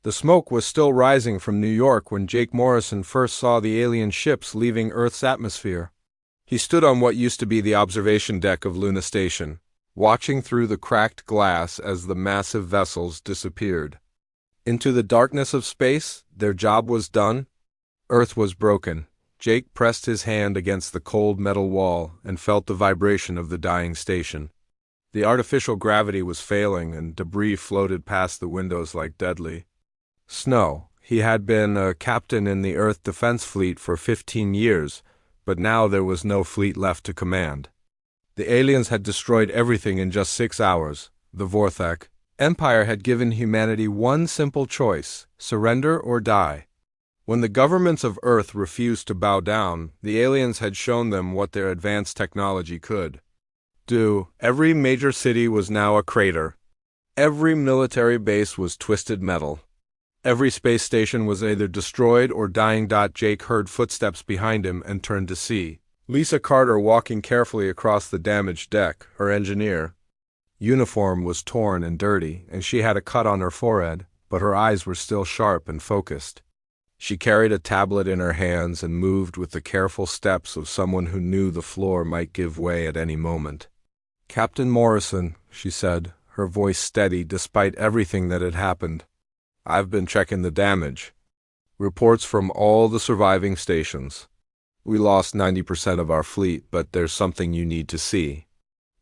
The smoke was still rising from New York when Jake Morrison first saw the alien ships leaving Earth's atmosphere. He stood on what used to be the observation deck of Luna Station, watching through the cracked glass as the massive vessels disappeared. Into the darkness of space, their job was done. Earth was broken. Jake pressed his hand against the cold metal wall and felt the vibration of the dying station. The artificial gravity was failing and debris floated past the windows like deadly snow. He had been a captain in the Earth Defense Fleet for 15 years, but now there was no fleet left to command. The aliens had destroyed everything in just 6 hours. The Vorthak Empire had given humanity one simple choice: surrender or die. When the governments of Earth refused to bow down, the aliens had shown them what their advanced technology could do. Every major city was now a crater. Every military base was twisted metal. Every space station was either destroyed or dying. Jake heard footsteps behind him and turned to see Lisa Carter walking carefully across the damaged deck. Her engineer uniform was torn and dirty, and she had a cut on her forehead, but her eyes were still sharp and focused. She carried a tablet in her hands and moved with the careful steps of someone who knew the floor might give way at any moment. "Captain Morrison," she said, her voice steady despite everything that had happened. "I've been checking the damage. Reports from all the surviving stations. We lost 90% of our fleet, but there's something you need to see."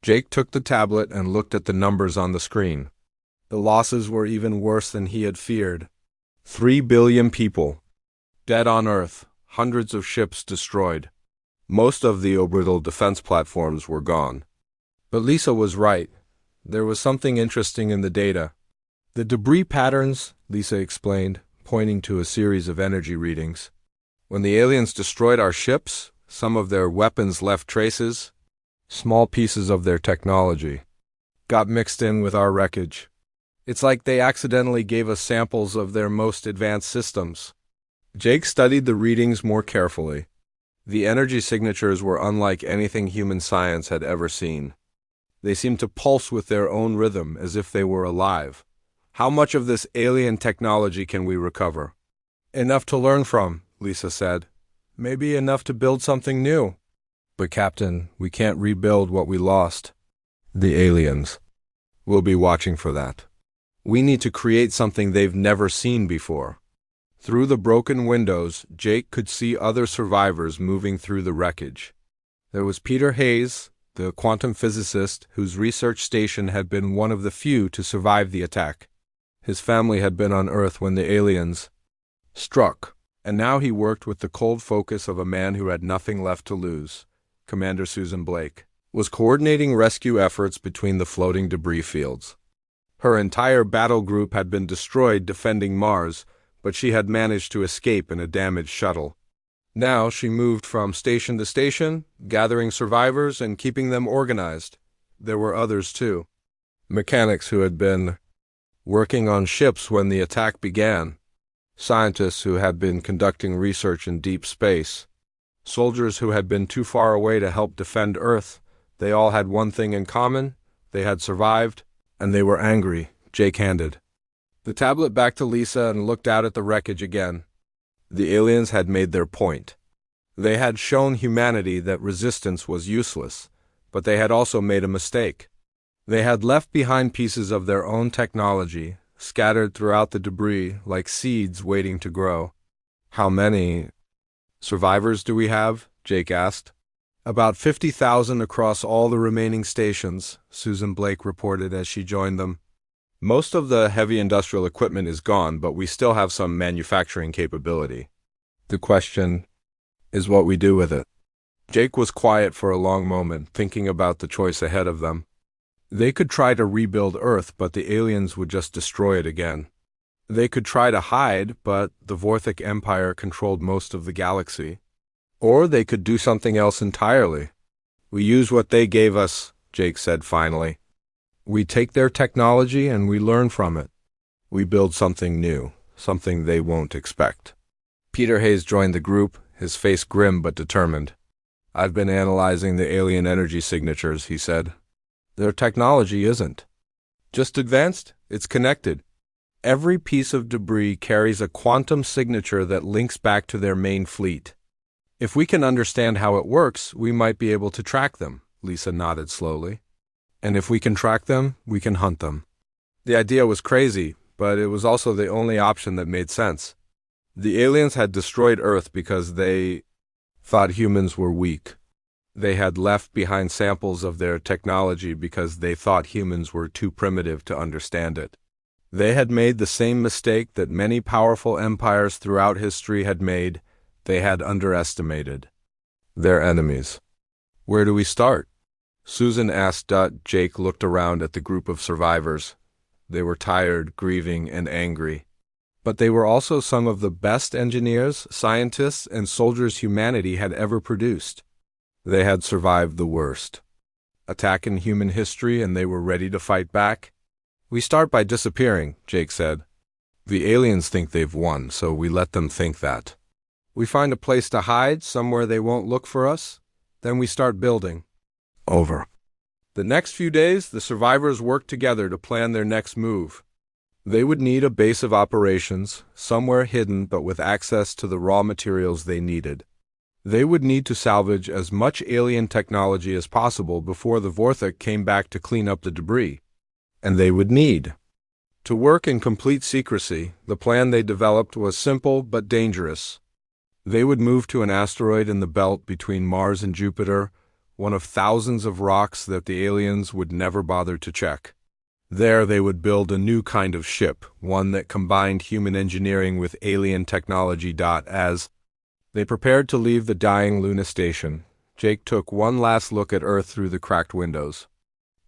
Jake took the tablet and looked at the numbers on the screen. The losses were even worse than he had feared. 3 billion people dead on Earth, hundreds of ships destroyed. Most of the orbital defense platforms were gone. But Lisa was right. There was something interesting in the data. "The debris patterns," Lisa explained, pointing to a series of energy readings. "When the aliens destroyed our ships, some of their weapons left traces. Small pieces of their technology got mixed in with our wreckage. It's like they accidentally gave us samples of their most advanced systems." Jake studied the readings more carefully. The energy signatures were unlike anything human science had ever seen. They seemed to pulse with their own rhythm, as if they were alive. "How much of this alien technology can we recover?" "Enough to learn from," Lisa said. "Maybe enough to build something new." "But Captain, we can't rebuild what we lost. The aliens will be watching for that. We need to create something they've never seen before." Through the broken windows, Jake could see other survivors moving through the wreckage. There was Peter Hayes, the quantum physicist whose research station had been one of the few to survive the attack. His family had been on Earth when the aliens struck, and now he worked with the cold focus of a man who had nothing left to lose. Commander Susan Blake was coordinating rescue efforts between the floating debris fields. Her entire battle group had been destroyed defending Mars, but she had managed to escape in a damaged shuttle. Now she moved from station to station, gathering survivors and keeping them organized. There were others too. Mechanics who had been working on ships when the attack began. Scientists who had been conducting research in deep space. Soldiers who had been too far away to help defend Earth. They all had one thing in common: they had survived, and they were angry. Jake handed the tablet back to Lisa and looked out at the wreckage again. The aliens had made their point. They had shown humanity that resistance was useless, but they had also made a mistake. They had left behind pieces of their own technology, scattered throughout the debris like seeds waiting to grow. "How many survivors do we have?" Jake asked. "About 50,000 across all the remaining stations," Susan Blake reported as she joined them. "Most of the heavy industrial equipment is gone, but we still have some manufacturing capability. The question is what we do with it." Jake was quiet for a long moment, thinking about the choice ahead of them. They could try to rebuild Earth, but the aliens would just destroy it again. They could try to hide, but the Vorthak Empire controlled most of the galaxy. Or they could do something else entirely. "We use what they gave us," Jake said finally. "We take their technology and we learn from it. We build something new, something they won't expect." Peter Hayes joined the group, his face grim but determined. "I've been analyzing the alien energy signatures," he said. "Their technology isn't just advanced, it's connected. Every piece of debris carries a quantum signature that links back to their main fleet. If we can understand how it works, we might be able to track them, Lisa nodded slowly. And if we can track them, we can hunt them. The idea was crazy, but it was also the only option that made sense. The aliens had destroyed Earth because they thought humans were weak. They had left behind samples of their technology because they thought humans were too primitive to understand it. They had made the same mistake that many powerful empires throughout history had made. They had underestimated their enemies. Where do we start? Susan asked. Jake looked around at the group of survivors. They were tired, grieving, and angry. But they were also some of the best engineers, scientists, and soldiers humanity had ever produced. They had survived the worst attack in human history, and they were ready to fight back. We start by disappearing, Jake said. The aliens think they've won, so we let them think that. We find a place to hide, somewhere they won't look for us. Then we start building. Over. The next few days, the survivors worked together to plan their next move. They would need a base of operations, somewhere hidden but with access to the raw materials they needed. They would need to salvage as much alien technology as possible before the Vorthok came back to clean up the debris. And they would need to work in complete secrecy. The plan they developed was simple but dangerous. They would move to an asteroid in the belt between Mars and Jupiter, one of thousands of rocks that the aliens would never bother to check. There they would build a new kind of ship, one that combined human engineering with alien technology. As they prepared to leave the dying Luna station, Jake took one last look at Earth through the cracked windows.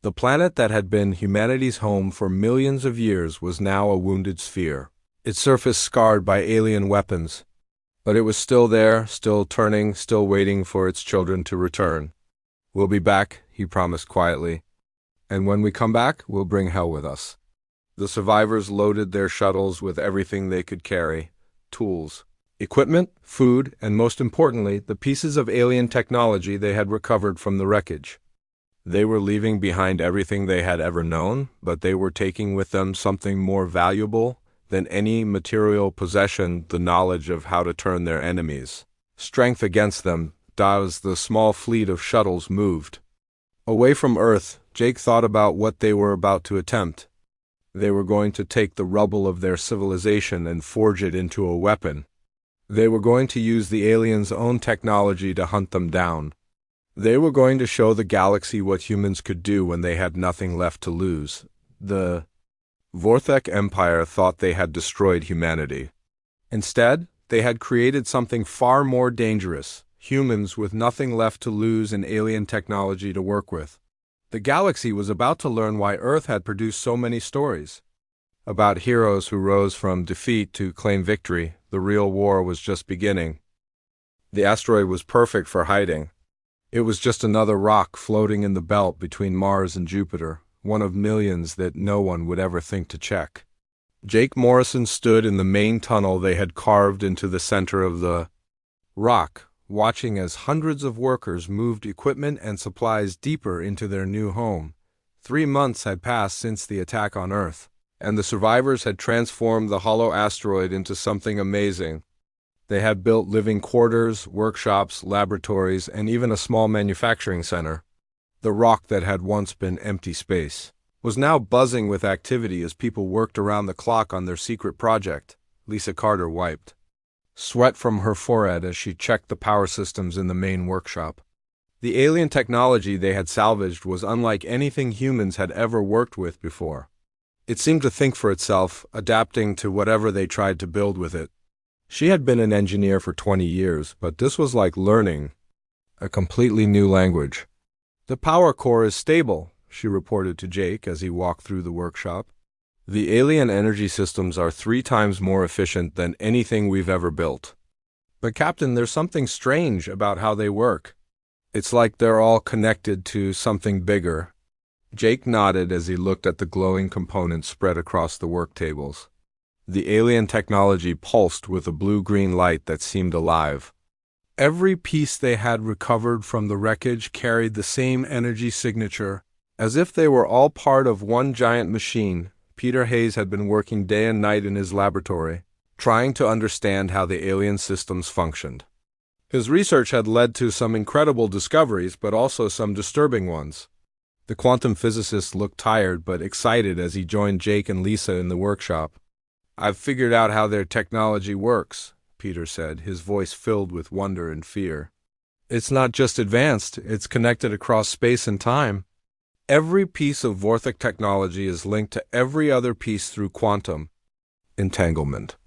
The planet that had been humanity's home for millions of years was now a wounded sphere, its surface scarred by alien weapons. But it was still there, still turning, still waiting for its children to return. We'll be back, he promised quietly. And when we come back, we'll bring hell with us. The survivors loaded their shuttles with everything they could carry: tools, equipment, food, and most importantly, the pieces of alien technology they had recovered from the wreckage. They were leaving behind everything they had ever known, but they were taking with them something more valuable than any material possession: the knowledge of how to turn their enemies' strength against them. As the small fleet of shuttles moved away from Earth, Jake thought about what they were about to attempt. They were going to take the rubble of their civilization and forge it into a weapon. They were going to use the aliens' own technology to hunt them down. They were going to show the galaxy what humans could do when they had nothing left to lose. The Vorthok Empire thought they had destroyed humanity. Instead, they had created something far more dangerous: humans with nothing left to lose and alien technology to work with. The galaxy was about to learn why Earth had produced so many stories about heroes who rose from defeat to claim victory. The real war was just beginning. The asteroid was perfect for hiding. It was just another rock floating in the belt between Mars and Jupiter, one of millions that no one would ever think to check. Jake Morrison stood in the main tunnel they had carved into the center of the rock, watching as hundreds of workers moved equipment and supplies deeper into their new home. 3 months had passed since the attack on Earth, and the survivors had transformed the hollow asteroid into something amazing. They had built living quarters, workshops, laboratories, and even a small manufacturing center. The rock that had once been empty space was now buzzing with activity as people worked around the clock on their secret project. Lisa Carter wiped sweat from her forehead as she checked the power systems in the main workshop. The alien technology they had salvaged was unlike anything humans had ever worked with before. It seemed to think for itself, adapting to whatever they tried to build with it. She had been an engineer for 20 years, but this was like learning a completely new language. The power core is stable, she reported to Jake as he walked through the workshop. The alien energy systems are 3 times more efficient than anything we've ever built. But Captain, there's something strange about how they work. It's like they're all connected to something bigger. Jake nodded as he looked at the glowing components spread across the work tables. The alien technology pulsed with a blue-green light that seemed alive. Every piece they had recovered from the wreckage carried the same energy signature, as if they were all part of one giant machine, Peter Hayes had been working day and night in his laboratory, trying to understand how the alien systems functioned. His research had led to some incredible discoveries, but also some disturbing ones. The quantum physicist looked tired but excited as he joined Jake and Lisa in the workshop. "I've figured out how their technology works," Peter said, his voice filled with wonder and fear. "It's not just advanced, it's connected across space and time. Every piece of Vorthak technology is linked to every other piece through quantum entanglement.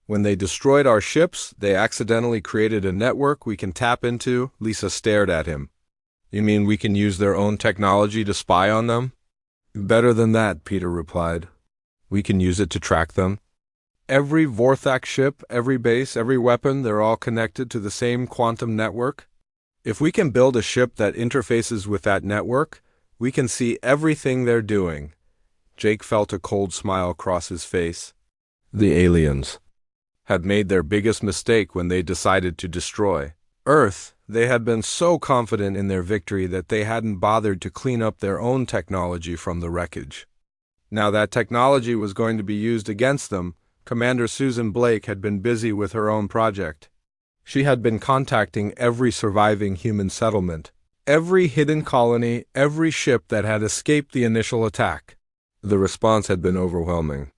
When they destroyed our ships, they accidentally created a network we can tap into." Lisa stared at him. "You mean we can use their own technology to spy on them?" "Better than that," Peter replied. "We can use it to track them. Every Vorthak ship, every base, every weapon, they're all connected to the same quantum network. If we can build a ship that interfaces with that network, we can see everything they're doing." Jake felt a cold smile cross his face. The aliens had made their biggest mistake when they decided to destroy Earth. They had been so confident in their victory that they hadn't bothered to clean up their own technology from the wreckage. Now that technology was going to be used against them, Commander Susan Blake had been busy with her own project. She had been contacting every surviving human settlement, every hidden colony, every ship that had escaped the initial attack. The response had been overwhelming.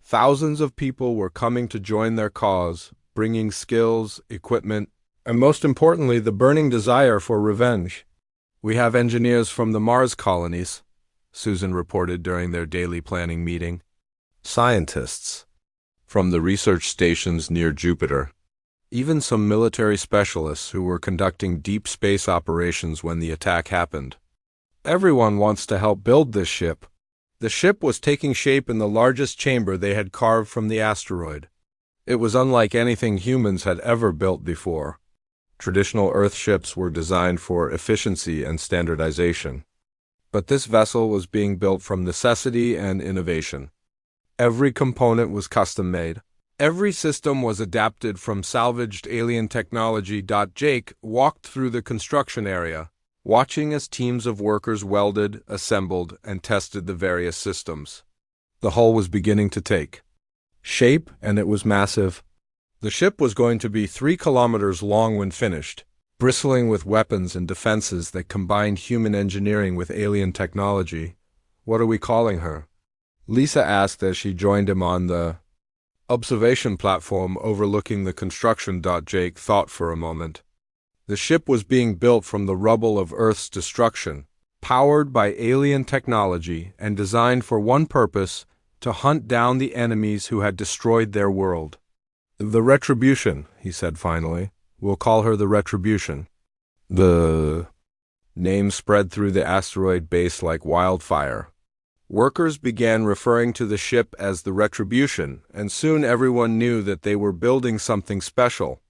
Thousands of people were coming to join their cause, bringing skills, equipment, and most importantly, the burning desire for revenge. "We have engineers from the Mars colonies," Susan reported during their daily planning meeting. "Scientists from the research stations near Jupiter. Even some military specialists who were conducting deep space operations when the attack happened. Everyone wants to help build this ship." The ship was taking shape in the largest chamber they had carved from the asteroid. It was unlike anything humans had ever built before. Traditional Earth ships were designed for efficiency and standardization. But this vessel was being built from necessity and innovation. Every component was custom-made. Every system was adapted from salvaged alien technology. Jake walked through the construction area, watching as teams of workers welded, assembled, and tested the various systems. The hull was beginning to take shape, and it was massive. The ship was going to be 3 kilometers long when finished, bristling with weapons and defenses that combined human engineering with alien technology. "What are we calling her?" Lisa asked as she joined him on the observation platform overlooking the construction. Jake thought for a moment. The ship was being built from the rubble of Earth's destruction, powered by alien technology and designed for one purpose: to hunt down the enemies who had destroyed their world. "The Retribution," he said finally. "We'll call her the Retribution." The name spread through the asteroid base like wildfire. Workers began referring to the ship as the Retribution, and soon everyone knew that they were building something special.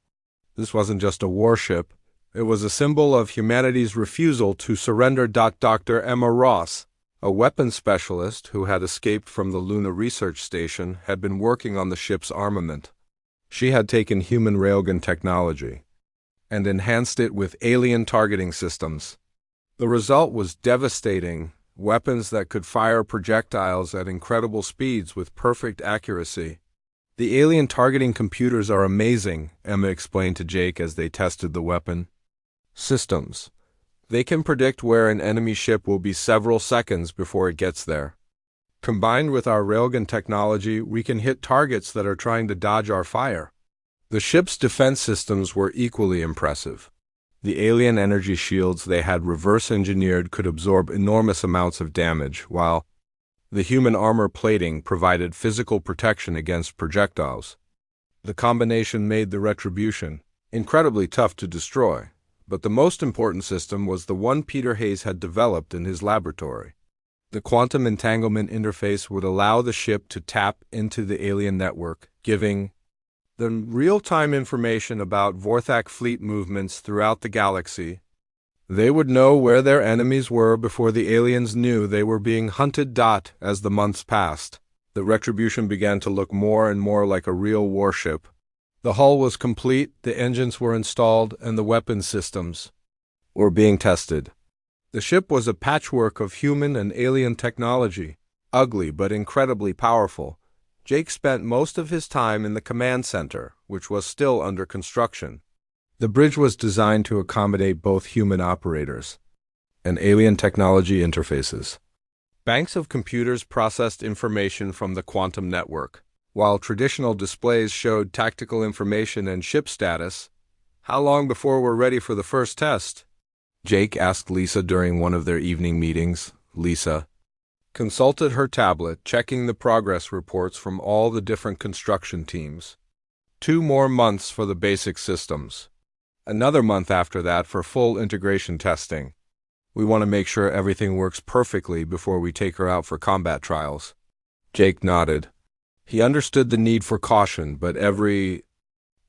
This wasn't just a warship. It was a symbol of humanity's refusal to surrender. Dr. Emma Ross, a weapons specialist who had escaped from the Luna research station, had been working on the ship's armament. She had taken human railgun technology and enhanced it with alien targeting systems. The result was devastating: weapons that could fire projectiles at incredible speeds with perfect accuracy. "The alien targeting computers are amazing," Emma explained to Jake as they tested the weapon systems. "They can predict where an enemy ship will be several seconds before it gets there. Combined with our railgun technology, we can hit targets that are trying to dodge our fire." The ship's defense systems were equally impressive. The alien energy shields they had reverse-engineered could absorb enormous amounts of damage, while the human armor plating provided physical protection against projectiles. The combination made the Retribution incredibly tough to destroy, but the most important system was the one Peter Hayes had developed in his laboratory. The quantum entanglement interface would allow the ship to tap into the alien network, giving them real-time information about Vorthak fleet movements throughout the galaxy. They would know where their enemies were before the aliens knew they were being hunted. As the months passed, the Retribution began to look more and more like a real warship. The hull was complete, the engines were installed, and the weapon systems were being tested. The ship was a patchwork of human and alien technology. Ugly but incredibly powerful, Jake spent most of his time in the command center, which was still under construction. The bridge was designed to accommodate both human operators and alien technology interfaces. Banks of computers processed information from the quantum network, while traditional displays showed tactical information and ship status. "How long before we're ready for the first test?" Jake asked Lisa during one of their evening meetings. Lisa consulted her tablet, checking the progress reports from all the different construction teams. 2 more months for the basic systems. Another month after that for full integration testing. We want to make sure everything works perfectly before we take her out for combat trials. Jake nodded. He understood the need for caution, but every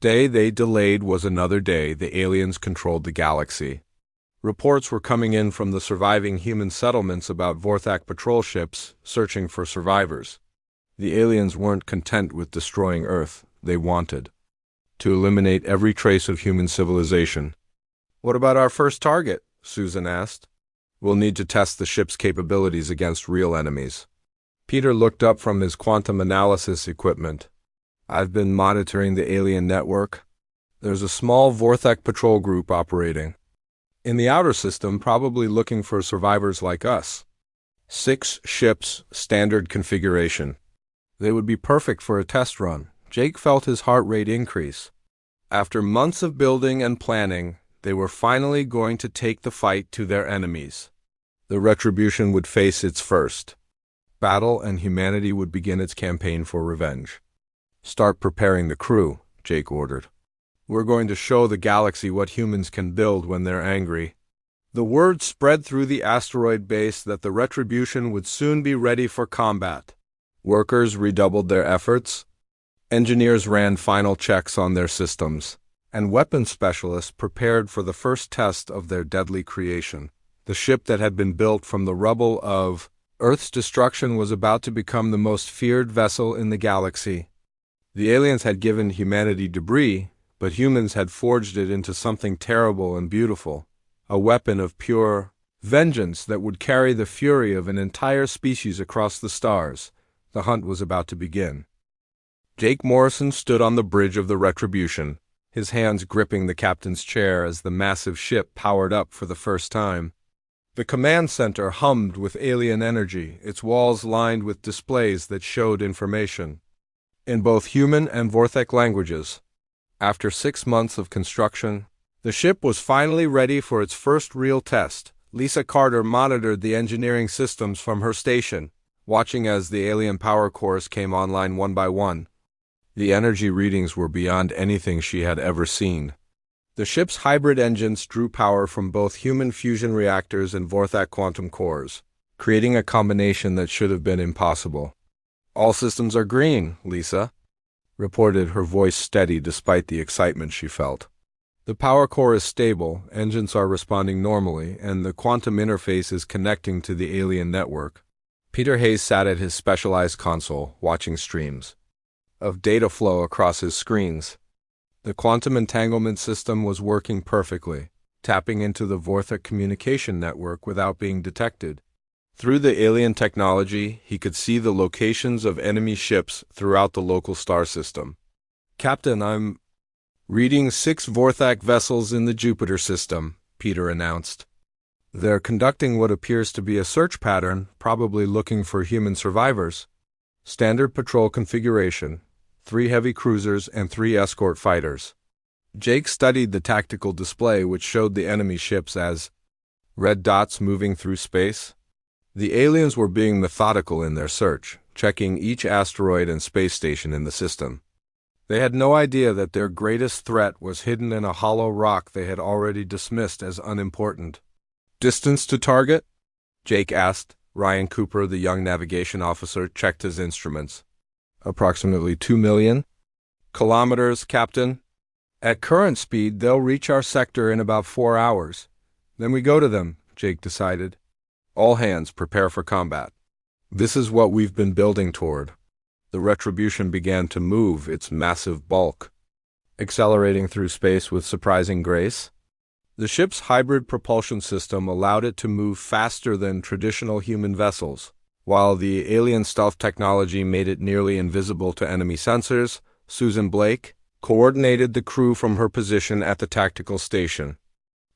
day they delayed was another day the aliens controlled the galaxy. Reports were coming in from the surviving human settlements about Vorthak patrol ships searching for survivors. The aliens weren't content with destroying Earth. They wanted to eliminate every trace of human civilization. "What about our first target?" Susan asked. "We'll need to test the ship's capabilities against real enemies." Peter looked up from his quantum analysis equipment. "I've been monitoring the alien network. There's a small Vorthak patrol group operating in the outer system, probably looking for survivors like us. 6 ships, standard configuration. They would be perfect for a test run." Jake felt his heart rate increase. After months of building and planning, they were finally going to take the fight to their enemies. The Retribution would face its first battle, and humanity would begin its campaign for revenge. "Start preparing the crew," Jake ordered. "We're going to show the galaxy what humans can build when they're angry." The word spread through the asteroid base that the Retribution would soon be ready for combat. Workers redoubled their efforts. Engineers ran final checks on their systems, and weapons specialists prepared for the first test of their deadly creation. The ship that had been built from the rubble of Earth's destruction was about to become the most feared vessel in the galaxy. The aliens had given humanity debris, but humans had forged it into something terrible and beautiful, a weapon of pure vengeance that would carry the fury of an entire species across the stars. The hunt was about to begin. Jake Morrison stood on the bridge of the Retribution, his hands gripping the captain's chair as the massive ship powered up for the first time. The command center hummed with alien energy, its walls lined with displays that showed information in both human and Vorthak languages. After 6 months of construction, the ship was finally ready for its first real test. Lisa Carter monitored the engineering systems from her station, watching as the alien power cores came online one by one. The energy readings were beyond anything she had ever seen. The ship's hybrid engines drew power from both human fusion reactors and Vorthak quantum cores, creating a combination that should have been impossible. "All systems are green, Lisa," reported, her voice steady despite the excitement she felt. "The power core is stable, engines are responding normally, and the quantum interface is connecting to the alien network." Peter Hayes sat at his specialized console, watching streams of data flow across his screens. The quantum entanglement system was working perfectly, tapping into the Vorthak communication network without being detected. Through the alien technology, he could see the locations of enemy ships throughout the local star system. "Captain, I'm reading 6 Vorthak vessels in the Jupiter system," Peter announced. "They're conducting what appears to be a search pattern, probably looking for human survivors. Standard patrol configuration, 3 heavy cruisers and 3 escort fighters." Jake studied the tactical display, which showed the enemy ships as red dots moving through space. The aliens were being methodical in their search, checking each asteroid and space station in the system. They had no idea that their greatest threat was hidden in a hollow rock they had already dismissed as unimportant. "Distance to target?" Jake asked. Ryan Cooper, the young navigation officer, checked his instruments. "Approximately 2 million kilometers, Captain. At current speed, they'll reach our sector in about 4 hours. Then we go to them," Jake decided. "All hands prepare for combat. This is what we've been building toward." The Retribution began to move, its massive bulk accelerating through space with surprising grace. The ship's hybrid propulsion system allowed it to move faster than traditional human vessels, While the alien stealth technology made it nearly invisible to enemy sensors, Susan Blake coordinated the crew from her position at the tactical station.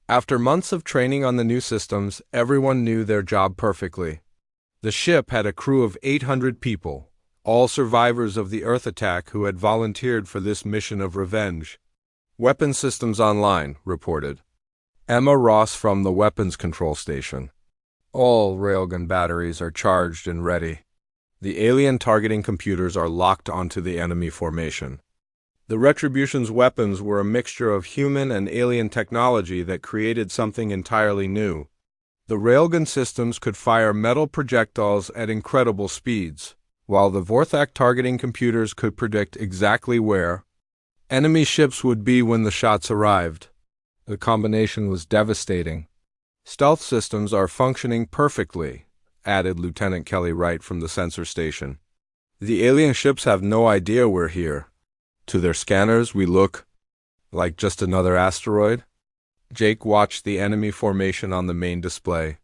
After months of training on the new systems, everyone knew their job perfectly. The ship had a crew of 800 people, all survivors of the Earth attack who had volunteered for this mission of revenge. Weapon systems online, reported Emma Ross from the weapons control station. All railgun batteries are charged and ready. The alien targeting computers are locked onto the enemy formation. The Retribution's weapons were a mixture of human and alien technology that created something entirely new. The railgun systems could fire metal projectiles at incredible speeds, while the Vorthak targeting computers could predict exactly where enemy ships would be when the shots arrived. The combination was devastating. Stealth systems are functioning perfectly, added Lieutenant Kelly Wright from the sensor station. The alien ships have no idea we're here. To their scanners, we look like just another asteroid. Jake watched the enemy formation on the main display.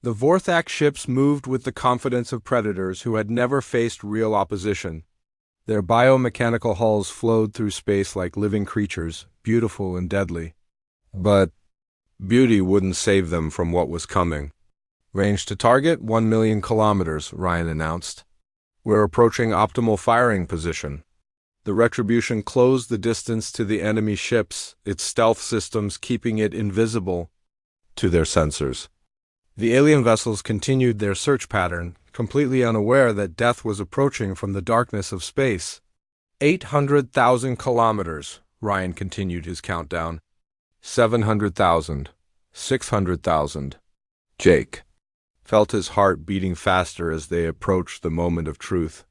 The Vorthak ships moved with the confidence of predators who had never faced real opposition. Their biomechanical hulls flowed through space like living creatures, beautiful and deadly. But beauty wouldn't save them from what was coming. Range to target, 1 million kilometers, Ryan announced. We're approaching optimal firing position. The Retribution closed the distance to the enemy ships, its stealth systems keeping it invisible to their sensors. The alien vessels continued their search pattern, completely unaware that death was approaching from the darkness of space. 800,000 kilometers, Ryan continued his countdown. 700,000. 600,000. Jake felt his heart beating faster as they approached the moment of truth.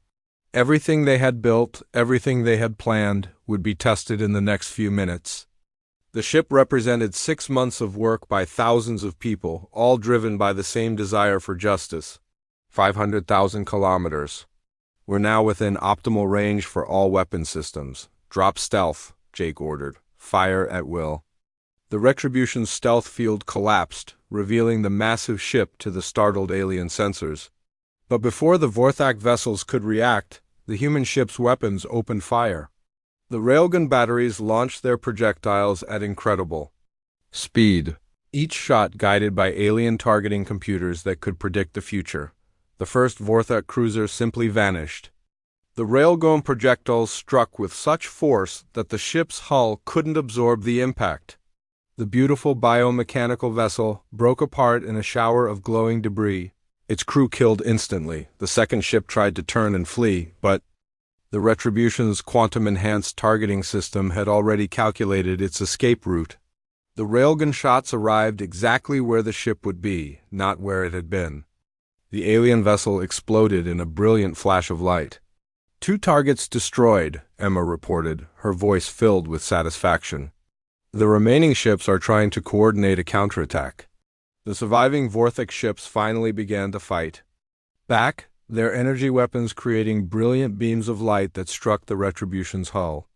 Everything they had built, everything they had planned, would be tested in the next few minutes. The ship represented 6 months of work by thousands of people, all driven by the same desire for justice. 500,000 kilometers. We're now within optimal range for all weapon systems. Drop stealth, Jake ordered. Fire at will. The Retribution's stealth field collapsed, revealing the massive ship to the startled alien sensors. But before the Vorthak vessels could react, the human ship's weapons opened fire. The railgun batteries launched their projectiles at incredible speed, each shot guided by alien targeting computers that could predict the future. The first Vorthak cruiser simply vanished. The railgun projectiles struck with such force that the ship's hull couldn't absorb the impact. The beautiful biomechanical vessel broke apart in a shower of glowing debris. Its crew killed instantly. The second ship tried to turn and flee, but the Retribution's quantum-enhanced targeting system had already calculated its escape route. The railgun shots arrived exactly where the ship would be, not where it had been. The alien vessel exploded in a brilliant flash of light. 2 targets destroyed, Emma reported, her voice filled with satisfaction. The remaining ships are trying to coordinate a counterattack. The surviving Vorthak ships finally began to fight. Back, their energy weapons creating brilliant beams of light that struck the Retribution's hull.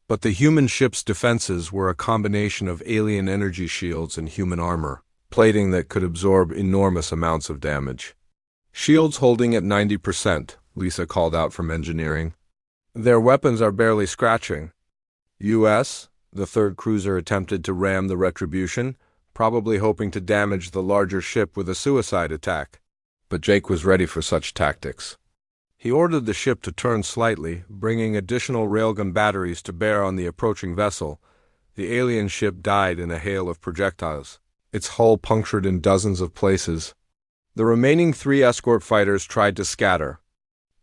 But the human ship's defenses were a combination of alien energy shields and human armor, plating that could absorb enormous amounts of damage. Shields holding at 90%, Lisa called out from engineering. Their weapons are barely scratching. U.S., the third cruiser attempted to ram the Retribution, probably hoping to damage the larger ship with a suicide attack. But Jake was ready for such tactics. He ordered the ship to turn slightly, bringing additional railgun batteries to bear on the approaching vessel. The alien ship died in a hail of projectiles, its hull punctured in dozens of places. The remaining 3 escort fighters tried to scatter,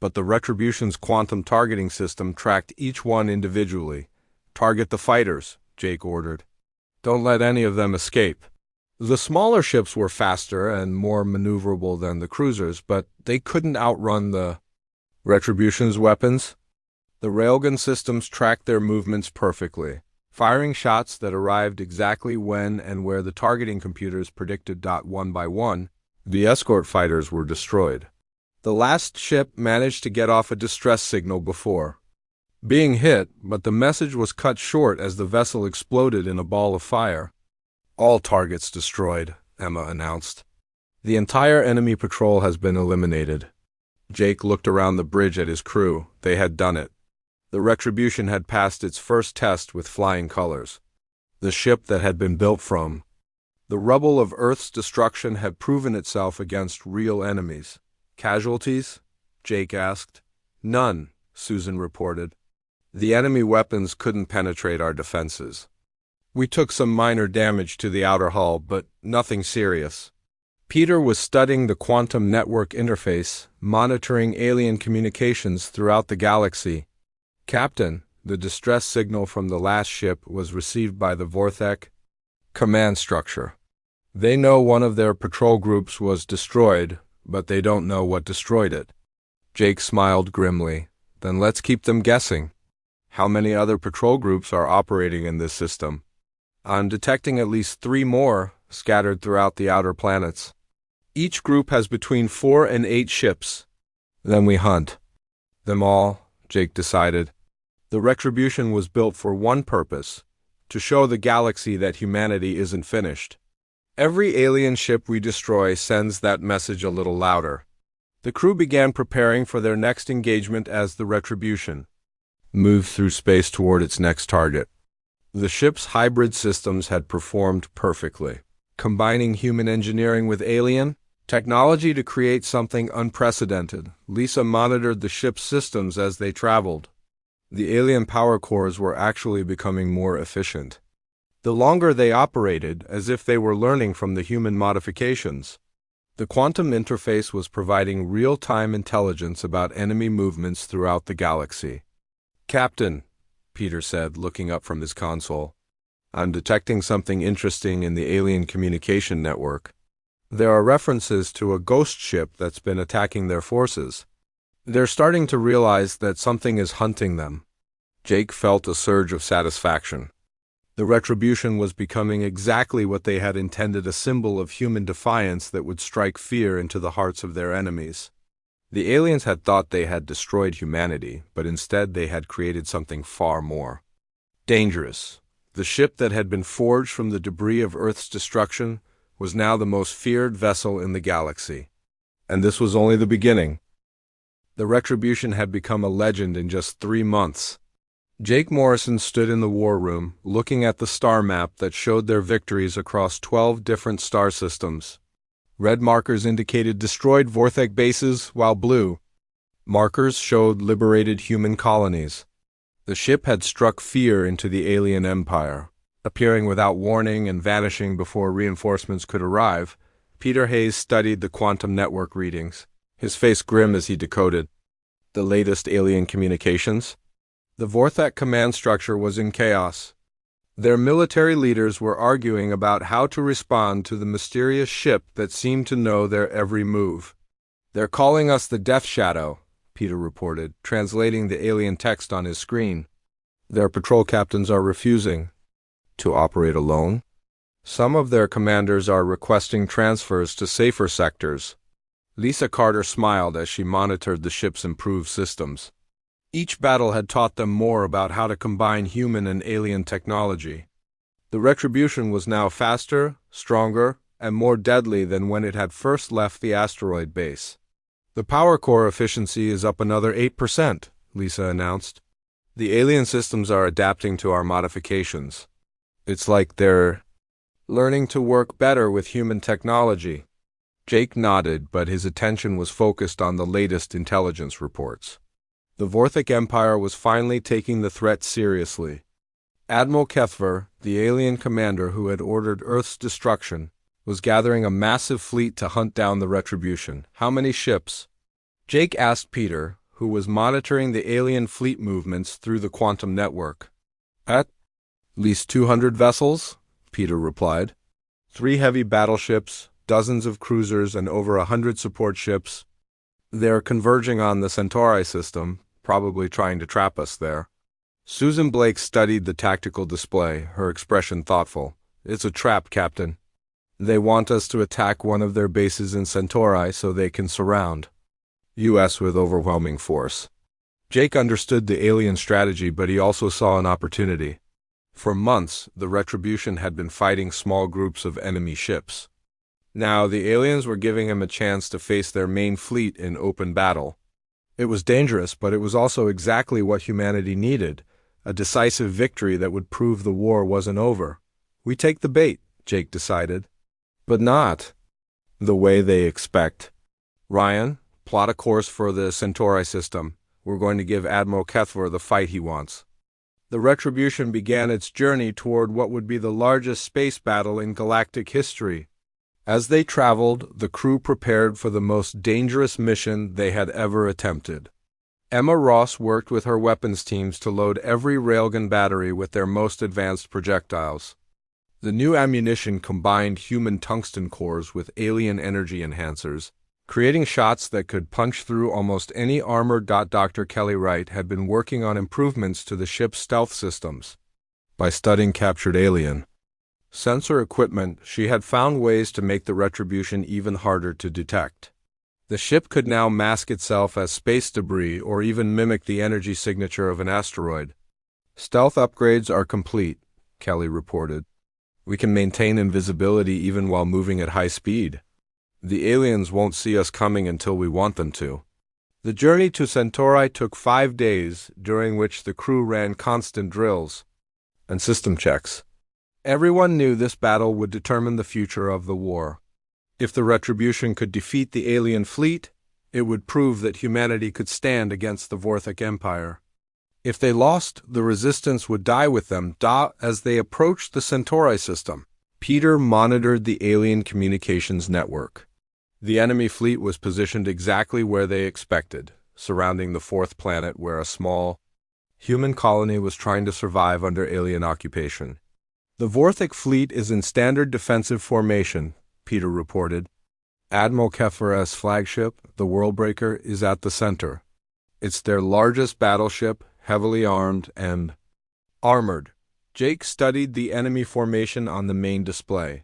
but the Retribution's quantum targeting system tracked each one individually. "Target the fighters," Jake ordered. "Don't let any of them escape." The smaller ships were faster and more maneuverable than the cruisers, but they couldn't outrun the Retribution's weapons. The railgun systems tracked their movements perfectly, firing shots that arrived exactly when and where the targeting computers predicted. One by one, the escort fighters were destroyed. The last ship managed to get off a distress signal before being hit, but the message was cut short as the vessel exploded in a ball of fire. "All targets destroyed," Emma announced. "The entire enemy patrol has been eliminated." Jake looked around the bridge at his crew. They had done it. The Retribution had passed its first test with flying colors. The ship that had been built from the rubble of Earth's destruction had proven itself against real enemies. Casualties? Jake asked. None, Susan reported. The enemy weapons couldn't penetrate our defenses. We took some minor damage to the outer hull, but nothing serious. Peter was studying the quantum network interface, monitoring alien communications throughout the galaxy. Captain, the distress signal from the last ship was received by the Vorthek command structure. They know one of their patrol groups was destroyed, but they don't know what destroyed it. Jake smiled grimly. Then let's keep them guessing. How many other patrol groups are operating in this system? I'm detecting at least 3 more scattered throughout the outer planets. Each group has between 4 and 8 ships. Then we hunt them all, Jake decided. The Retribution was built for one purpose: to show the galaxy that humanity isn't finished. Every alien ship we destroy sends that message a little louder. The crew began preparing for their next engagement as the Retribution moved through space toward its next target. The ship's hybrid systems had performed perfectly, combining human engineering with alien technology to create something unprecedented. Lisa monitored the ship's systems as they traveled. The alien power cores were actually becoming more efficient. The longer they operated, as if they were learning from the human modifications. The quantum interface was providing real-time intelligence about enemy movements throughout the galaxy. Captain, Peter said, looking up from his console, I'm detecting something interesting in the alien communication network. There are references to a ghost ship that's been attacking their forces. They're starting to realize that something is hunting them. Jake felt a surge of satisfaction. The Retribution was becoming exactly what they had intended, a symbol of human defiance that would strike fear into the hearts of their enemies. The aliens had thought they had destroyed humanity, but instead they had created something far more dangerous. The ship that had been forged from the debris of Earth's destruction was now the most feared vessel in the galaxy. And this was only the beginning. The Retribution had become a legend in just 3 months. Jake Morrison stood in the war room, looking at the star map that showed their victories across 12 different star systems. Red markers indicated destroyed Vorthek bases, while blue markers showed liberated human colonies. The ship had struck fear into the alien empire, appearing without warning and vanishing before reinforcements could arrive. Peter Hayes studied the quantum network readings, his face grim as he decoded the latest alien communications. The Vorthek command structure was in chaos. Their military leaders were arguing about how to respond to the mysterious ship that seemed to know their every move. They're calling us the Death Shadow, Peter reported, translating the alien text on his screen. Their patrol captains are refusing to operate alone. Some of their commanders are requesting transfers to safer sectors. Lisa Carter smiled as she monitored the ship's improved systems. Each battle had taught them more about how to combine human and alien technology. The Retribution was now faster, stronger, and more deadly than when it had first left the asteroid base. The power core efficiency is up another 8%, Lisa announced. The alien systems are adapting to our modifications. It's like they're learning to work better with human technology. Jake nodded, but his attention was focused on the latest intelligence reports. The Vorthek Empire was finally taking the threat seriously. Admiral Kethver, the alien commander who had ordered Earth's destruction, was gathering a massive fleet to hunt down the Retribution. How many ships? Jake asked Peter, who was monitoring the alien fleet movements through the quantum network. At least 200 vessels, Peter replied. 3 heavy battleships, dozens of cruisers, and over 100 support ships. They're converging on the Centauri system, probably trying to trap us there. Susan Blake studied the tactical display, her expression thoughtful. It's a trap, Captain. They want us to attack one of their bases in Centauri so they can surround U.S. with overwhelming force. Jake understood the alien strategy, but he also saw an opportunity. For months, the Retribution had been fighting small groups of enemy ships. Now, the aliens were giving him a chance to face their main fleet in open battle. It was dangerous, but it was also exactly what humanity needed, a decisive victory that would prove the war wasn't over. We take the bait, Jake decided. But not the way they expect. Ryan, plot a course for the Centauri system. We're going to give Admiral Kethver the fight he wants. The Retribution began its journey toward what would be the largest space battle in galactic history. As they traveled, the crew prepared for the most dangerous mission they had ever attempted. Emma Ross worked with her weapons teams to load every railgun battery with their most advanced projectiles. The new ammunition combined human tungsten cores with alien energy enhancers, creating shots that could punch through almost any armor. Dr. Kelly Wright had been working on improvements to the ship's stealth systems. By studying captured alien sensor equipment, she had found ways to make the Retribution even harder to detect. The ship could now mask itself as space debris or even mimic the energy signature of an asteroid. Stealth upgrades are complete, Kelly reported. We can maintain invisibility even while moving at high speed. The aliens won't see us coming until we want them to. The journey to Centauri took 5 days, during which the crew ran constant drills and system checks. Everyone knew this battle would determine the future of the war. If the Retribution could defeat the alien fleet, it would prove that humanity could stand against the Vorthic Empire. If they lost, the Resistance would die with them. As they approached the Centauri system, Peter monitored the alien communications network. The enemy fleet was positioned exactly where they expected, surrounding the fourth planet where a small human colony was trying to survive under alien occupation. The Vorthic fleet is in standard defensive formation, Peter reported. Admiral Kethver's flagship, the Worldbreaker, is at the center. It's their largest battleship, heavily armed and armored. Jake studied the enemy formation on the main display.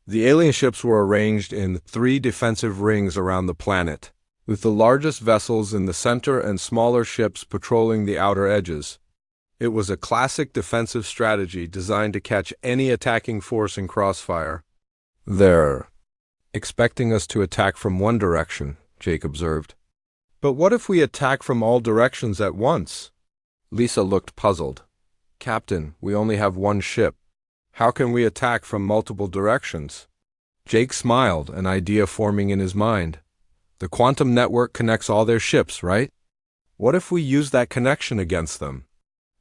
The alien ships were arranged in 3 defensive rings around the planet, with the largest vessels in the center and smaller ships patrolling the outer edges. It was a classic defensive strategy designed to catch any attacking force in crossfire. They're expecting us to attack from one direction, Jake observed. But what if we attack from all directions at once? Lisa looked puzzled. Captain, we only have one ship. How can we attack from multiple directions? Jake smiled, an idea forming in his mind. The quantum network connects all their ships, right? What if we use that connection against them?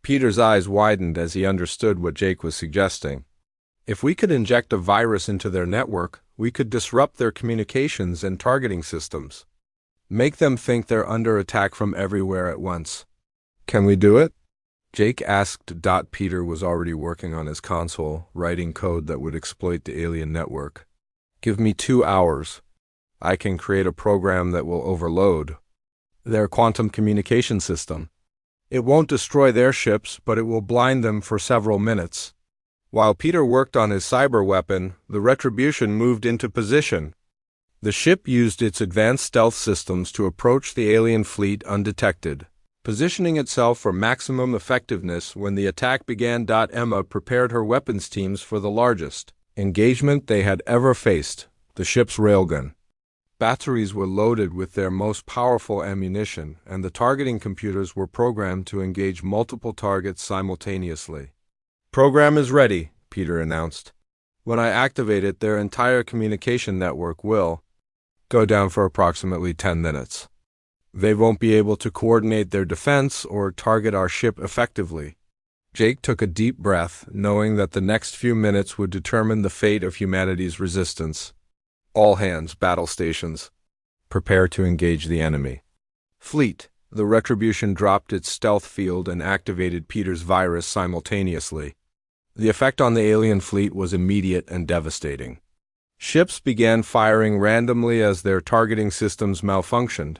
Peter's eyes widened as he understood what Jake was suggesting. If we could inject a virus into their network, we could disrupt their communications and targeting systems. Make them think they're under attack from everywhere at once. Can we do it? Jake asked. Peter was already working on his console, writing code that would exploit the alien network. Give me 2 hours. I can create a program that will overload their quantum communication system. It won't destroy their ships, but it will blind them for several minutes. While Peter worked on his cyber weapon, the Retribution moved into position. The ship used its advanced stealth systems to approach the alien fleet undetected, positioning itself for maximum effectiveness when the attack began. Emma prepared her weapons teams for the largest engagement they had ever faced, the ship's railgun. Batteries were loaded with their most powerful ammunition, and the targeting computers were programmed to engage multiple targets simultaneously. Program is ready, Peter announced. When I activate it, their entire communication network will go down for approximately 10 minutes. They won't be able to coordinate their defense or target our ship effectively. Jake took a deep breath, knowing that the next few minutes would determine the fate of humanity's resistance. All hands, battle stations. Prepare to engage the enemy. Fleet. The Retribution dropped its stealth field and activated Peter's virus simultaneously. The effect on the alien fleet was immediate and devastating. Ships began firing randomly as their targeting systems malfunctioned.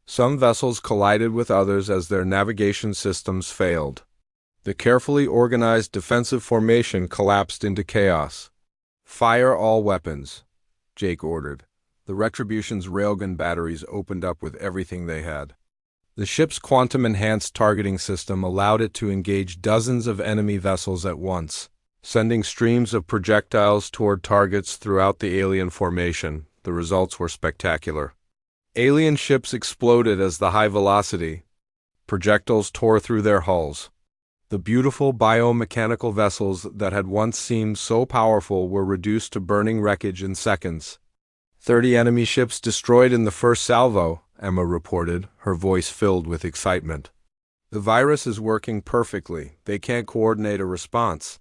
Some vessels collided with others as their navigation systems failed. The carefully organized defensive formation collapsed into chaos. Fire all weapons, Jake ordered. The Retribution's railgun batteries opened up with everything they had. The ship's quantum-enhanced targeting system allowed it to engage dozens of enemy vessels at once, sending streams of projectiles toward targets throughout the alien formation. The results were spectacular. Alien ships exploded as the high-velocity projectiles tore through their hulls. The beautiful biomechanical vessels that had once seemed so powerful were reduced to burning wreckage in seconds. 30 enemy ships destroyed in the first salvo, Emma reported, her voice filled with excitement. The virus is working perfectly. They can't coordinate a response.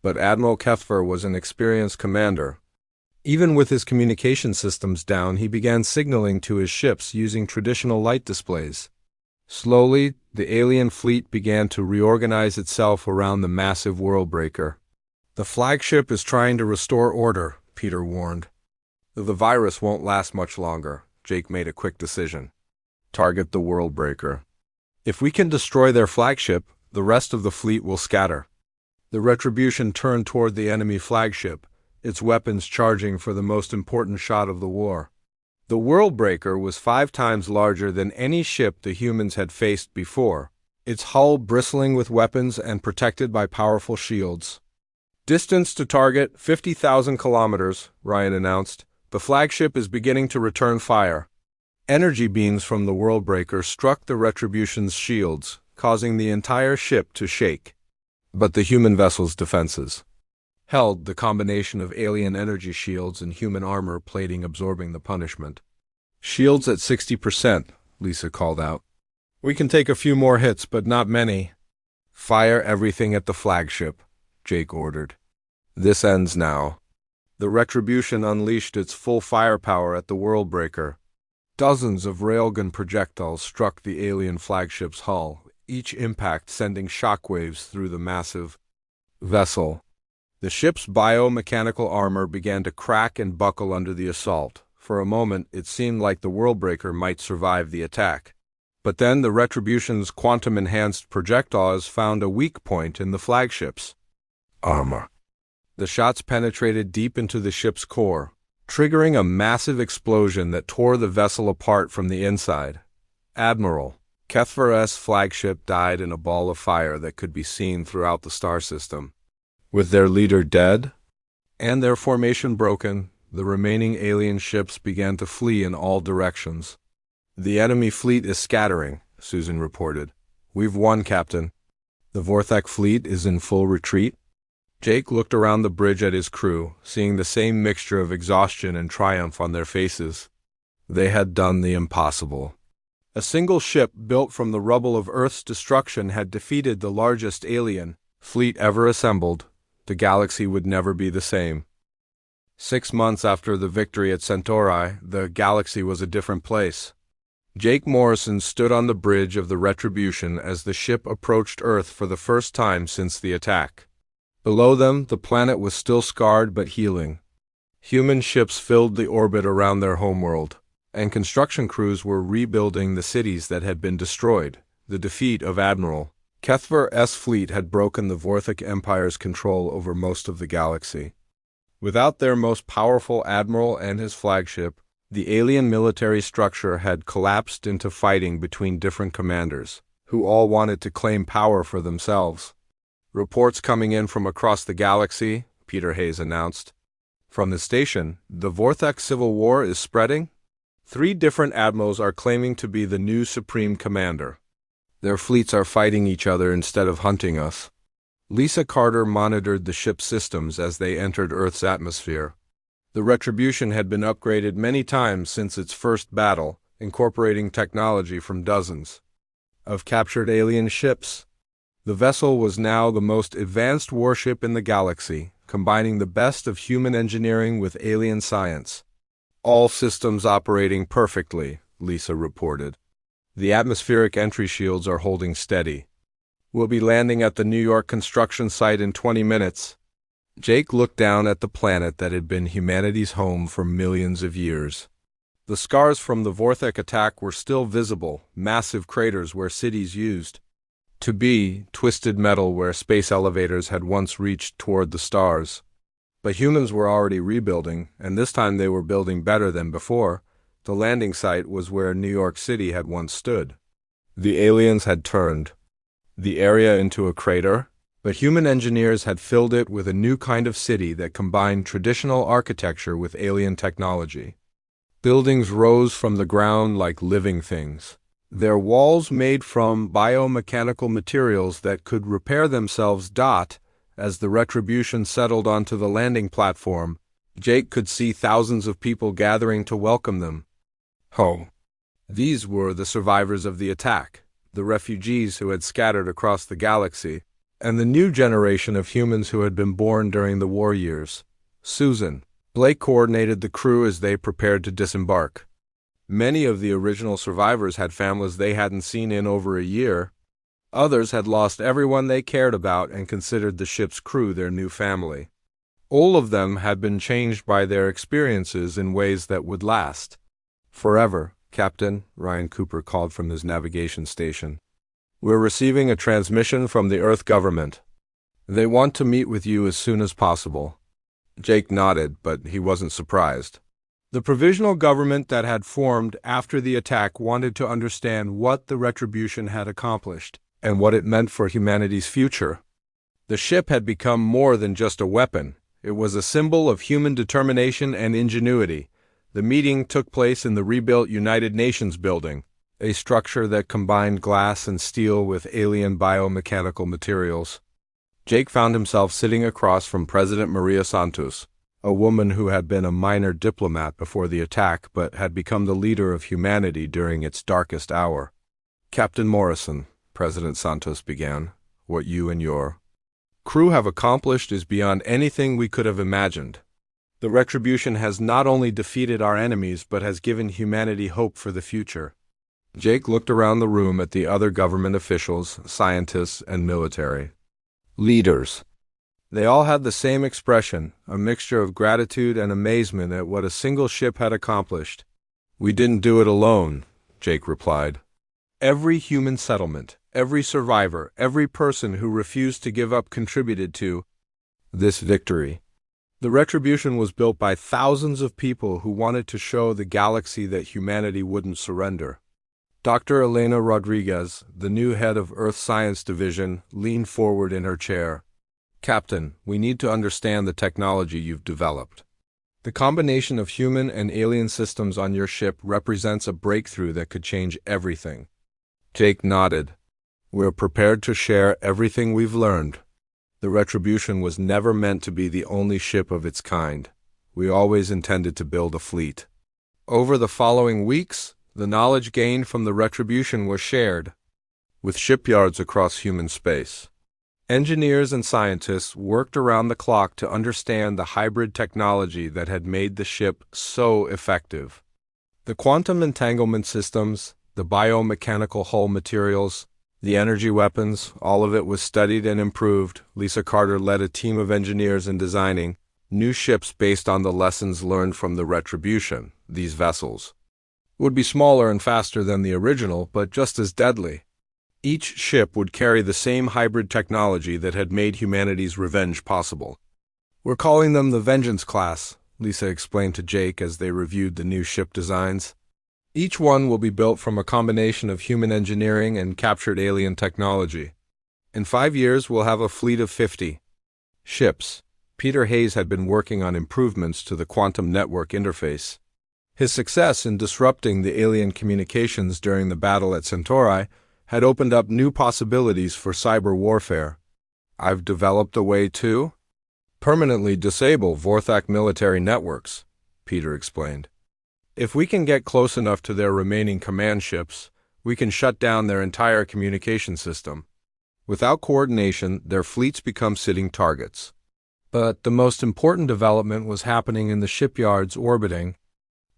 But Admiral Kethver was an experienced commander. Even with his communication systems down, he began signaling to his ships using traditional light displays. Slowly, the alien fleet began to reorganize itself around the massive worldbreaker. The flagship is trying to restore order, Peter warned. The virus won't last much longer. Jake made a quick decision. Target the worldbreaker. If we can destroy their flagship, the rest of the fleet will scatter. The Retribution turned toward the enemy flagship, its weapons charging for the most important shot of the war. The Worldbreaker was 5 times larger than any ship the humans had faced before, its hull bristling with weapons and protected by powerful shields. Distance to target, 50,000 kilometers, Ryan announced. The flagship is beginning to return fire. Energy beams from the Worldbreaker struck the Retribution's shields, causing the entire ship to shake. But the human vessel's defenses held, the combination of alien energy shields and human armor plating absorbing the punishment. Shields at 60%, Lisa called out. We can take a few more hits, but not many. Fire everything at the flagship, Jake ordered. This ends now. The Retribution unleashed its full firepower at the Worldbreaker. Dozens of railgun projectiles struck the alien flagship's hull, each impact sending shockwaves through the massive vessel. The ship's biomechanical armor began to crack and buckle under the assault. For a moment, it seemed like the Worldbreaker might survive the attack. But then the Retribution's quantum-enhanced projectiles found a weak point in the flagship's armor. The shots penetrated deep into the ship's core, triggering a massive explosion that tore the vessel apart from the inside. Admiral Kethver's flagship died in a ball of fire that could be seen throughout the star system. With their leader dead and their formation broken, the remaining alien ships began to flee in all directions. The enemy fleet is scattering, Susan reported. We've won, Captain. The Vorthak fleet is in full retreat. Jake looked around the bridge at his crew, seeing the same mixture of exhaustion and triumph on their faces. They had done the impossible. A single ship built from the rubble of Earth's destruction had defeated the largest alien fleet ever assembled. The galaxy would never be the same. 6 months after the victory at Centauri, the galaxy was a different place. Jake Morrison stood on the bridge of the Retribution as the ship approached Earth for the first time since the attack. Below them, the planet was still scarred but healing. Human ships filled the orbit around their homeworld, and construction crews were rebuilding the cities that had been destroyed. The defeat of Admiral Kethver's fleet had broken the Vorthak Empire's control over most of the galaxy. Without their most powerful admiral and his flagship, the alien military structure had collapsed into fighting between different commanders, who all wanted to claim power for themselves. Reports coming in from across the galaxy, Peter Hayes announced. From the station, the Vorthak Civil War is spreading. 3 different admirals are claiming to be the new supreme commander. Their fleets are fighting each other instead of hunting us. Lisa Carter monitored the ship's systems as they entered Earth's atmosphere. The Retribution had been upgraded many times since its first battle, incorporating technology from dozens of captured alien ships. The vessel was now the most advanced warship in the galaxy, combining the best of human engineering with alien science. All systems operating perfectly, Lisa reported. The atmospheric entry shields are holding steady. We'll be landing at the New York construction site in 20 minutes. Jake looked down at the planet that had been humanity's home for millions of years. The scars from the Vorthak attack were still visible, massive craters where cities used to be, twisted metal where space elevators had once reached toward the stars. But humans were already rebuilding, and this time they were building better than before. The landing site was where New York City had once stood. The aliens had turned the area into a crater, But human engineers had filled it with a new kind of city that combined traditional architecture with alien technology. Buildings rose from the ground like living things, their walls made from biomechanical materials that could repair themselves. As the Retribution settled onto the landing platform, Jake could see thousands of people gathering to welcome them. These were the survivors of the attack, the refugees who had scattered across the galaxy, and the new generation of humans who had been born during the war years. Susan, Blake coordinated the crew as they prepared to disembark. Many of the original survivors had families they hadn't seen in over a year. Others had lost everyone they cared about and considered the ship's crew their new family. All of them had been changed by their experiences in ways that would last forever. "Captain," Ryan Cooper called from his navigation station. "We're receiving a transmission from the Earth government. They want to meet with you as soon as possible." Jake nodded, but he wasn't surprised. The provisional government that had formed after the attack wanted to understand what the Retribution had accomplished and what it meant for humanity's future. The ship had become more than just a weapon. It was a symbol of human determination and ingenuity. The meeting took place in the rebuilt United Nations building, a structure that combined glass and steel with alien biomechanical materials. Jake found himself sitting across from President Maria Santos, a woman who had been a minor diplomat before the attack but had become the leader of humanity during its darkest hour. "Captain Morrison," President Santos began, "what you and your crew have accomplished is beyond anything we could have imagined. The Retribution has not only defeated our enemies but has given humanity hope for the future." Jake looked around the room at the other government officials, scientists, and military leaders. They all had the same expression, a mixture of gratitude and amazement at what a single ship had accomplished. "We didn't do it alone," Jake replied. "Every human settlement, every survivor, every person who refused to give up contributed to this victory. The Retribution was built by thousands of people who wanted to show the galaxy that humanity wouldn't surrender." Dr. Elena Rodriguez, the new head of Earth Science Division, leaned forward in her chair. "Captain, we need to understand the technology you've developed. The combination of human and alien systems on your ship represents a breakthrough that could change everything." Jake nodded. "We're prepared to share everything we've learned. The Retribution was never meant to be the only ship of its kind. We always intended to build a fleet." Over the following weeks, the knowledge gained from the Retribution was shared with shipyards across human space. Engineers and scientists worked around the clock to understand the hybrid technology that had made the ship so effective. The quantum entanglement systems, the biomechanical hull materials, the energy weapons, all of it was studied and improved. Lisa Carter led a team of engineers in designing new ships based on the lessons learned from the Retribution. These vessels would be smaller and faster than the original, but just as deadly. Each ship would carry the same hybrid technology that had made humanity's revenge possible. "We're calling them the Vengeance class," Lisa explained to Jake as they reviewed the new ship designs. "Each one will be built from a combination of human engineering and captured alien technology. In 5 years, we'll have a fleet of 50 ships." Peter Hayes had been working on improvements to the quantum network interface. His success in disrupting the alien communications during the battle at Centauri had opened up new possibilities for cyber warfare. "I've developed a way to permanently disable Vorthak military networks," Peter explained. "If we can get close enough to their remaining command ships, we can shut down their entire communication system. Without coordination, their fleets become sitting targets." But the most important development was happening in the shipyards orbiting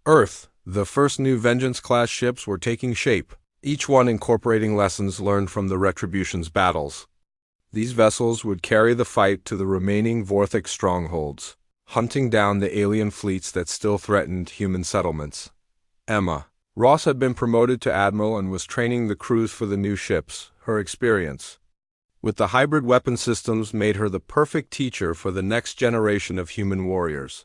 Earth. The first new Vengeance-class ships were taking shape, each one incorporating lessons learned from the Retribution's battles. These vessels would carry the fight to the remaining Vorthak strongholds, hunting down the alien fleets that still threatened human settlements. Emma Ross had been promoted to admiral and was training the crews for the new ships. Her experience with the hybrid weapon systems made her the perfect teacher for the next generation of human warriors.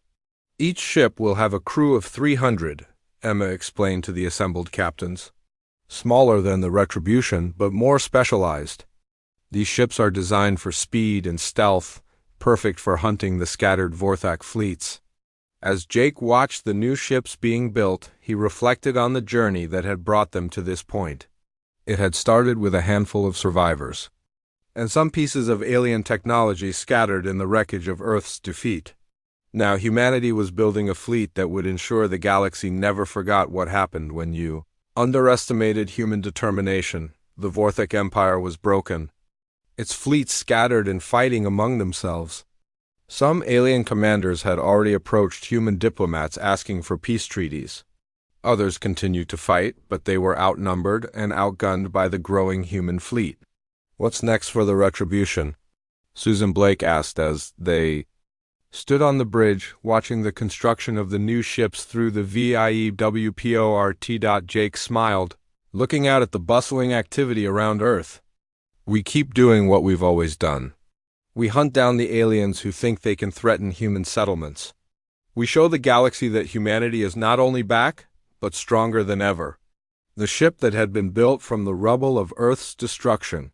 "Each ship will have a crew of 300, Emma explained to the assembled captains. "Smaller than the Retribution, but more specialized. These ships are designed for speed and stealth, perfect for hunting the scattered Vorthak fleets. As Jake watched the new ships being built, he reflected on the journey that had brought them to this point. It had started with a handful of survivors, and some pieces of alien technology scattered in the wreckage of Earth's defeat. Now humanity was building a fleet that would ensure the galaxy never forgot what happened when you underestimated human determination. The Vorthak Empire was broken, its fleets scattered and fighting among themselves. Some alien commanders had already approached human diplomats asking for peace treaties. Others continued to fight, but they were outnumbered and outgunned by the growing human fleet. "What's next for the retribution?" Susan Blake asked as they stood on the bridge, watching the construction of the new ships through the VIEWPORT. Jake smiled, looking out at the bustling activity around Earth. "We keep doing what we've always done. We hunt down the aliens who think they can threaten human settlements. We show the galaxy that humanity is not only back, but stronger than ever." The ship that had been built from the rubble of Earth's destruction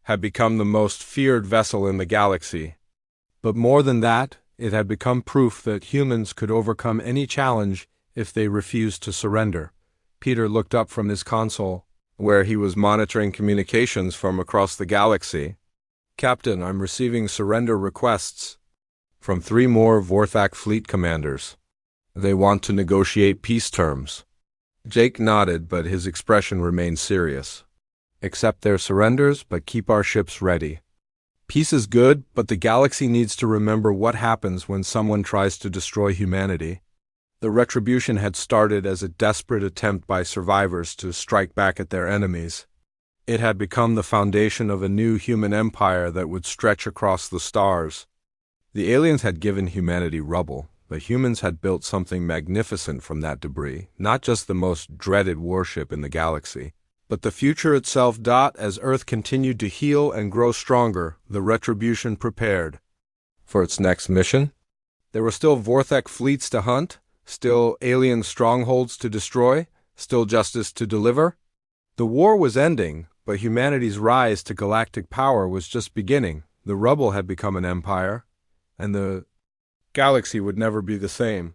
had become the most feared vessel in the galaxy. But more than that, it had become proof that humans could overcome any challenge if they refused to surrender. Peter looked up from his console, where he was monitoring communications from across the galaxy. "Captain, I'm receiving surrender requests from 3 more Vorthak fleet commanders. They want to negotiate peace terms." Jake nodded, but his expression remained serious. "Accept their surrenders, but keep our ships ready. Peace is good, but the galaxy needs to remember what happens when someone tries to destroy humanity." The retribution had started as a desperate attempt by survivors to strike back at their enemies. It had become the foundation of a new human empire that would stretch across the stars. The aliens had given humanity rubble, but humans had built something magnificent from that debris, not just the most dreaded warship in the galaxy, but the future itself. As Earth continued to heal and grow stronger, the retribution prepared for its next mission. There were still Vorthak fleets to hunt, still alien strongholds to destroy, still justice to deliver. The war was ending, but humanity's rise to galactic power was just beginning. The Rubble had become an empire, and the galaxy would never be the same.